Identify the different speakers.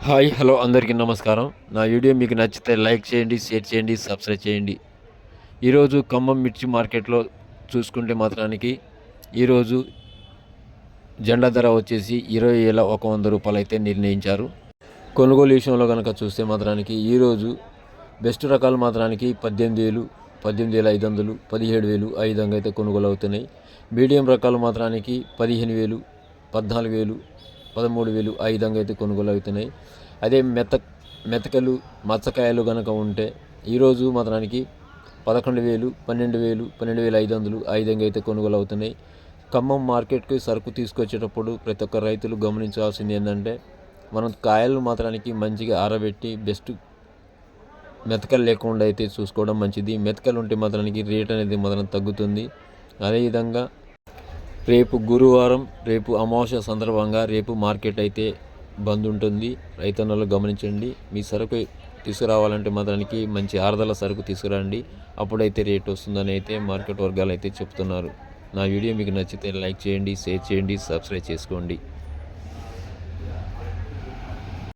Speaker 1: Hi hello అందరికీ నమస్కారం. నా వీడియో మీకు నచ్చితే లైక్ చేయండి, షేర్ చేయండి, సబ్స్క్రైబ్ చేయండి. ఈరోజు ఖమ్మం మిర్చి మార్కెట్లో చూసుకుంటే మాత్రానికి ఈరోజు జెండా ధర వచ్చేసి 20,100 రూపాయలు అయితే నిర్ణయించారు. కొనుగోలు విషయంలో కనుక చూస్తే మాత్రానికి ఈరోజు బెస్ట్ రకాలు మాత్రానికి 18,000, 18,500, 17,000 ఆ విధంగా అయితే కొనుగోలు అవుతున్నాయి. మీడియం రకాలు మాత్రానికి 15,000, 14,000, 13,000 ఆ విధంగా అయితే కొనుగోలు అవుతున్నాయి. అదే మెతకలు మచ్చకాయలు కనుక ఉంటే ఈరోజు మాత్రానికి 11,000, 12,000, 12,500 ఆ విధంగా అయితే కొనుగోలు అవుతున్నాయి. ఖమ్మం మార్కెట్కి సరుకు తీసుకొచ్చేటప్పుడు ప్రతి ఒక్క రైతులు గమనించాల్సింది ఏంటంటే, మనం కాయలు మాత్రానికి మంచిగా ఆరబెట్టి బెస్ట్ మెతకలు లేకుండా అయితే చూసుకోవడం మంచిది. మెతకలు ఉంటే మాత్రానికి రేట్ అనేది మాత్రం తగ్గుతుంది. అదేవిధంగా రేపు గురువారం, రేపు అమావాస్య సందర్భంగా రేపు మార్కెట్ అయితే బంద్ ఉంటుంది. రైతన్నలు గమనించండి. మీ సరుకు తీసుకురావాలంటే మాత్రానికి మంచి ఆరుదల సరుకు తీసుకురండి. అప్పుడైతే రేట్ వస్తుందని అయితే మార్కెట్ వర్గాలు అయితే చెప్తున్నారు. నా వీడియో మీకు నచ్చితే లైక్ చేయండి, షేర్ చేయండి, సబ్స్క్రైబ్ చేసుకోండి.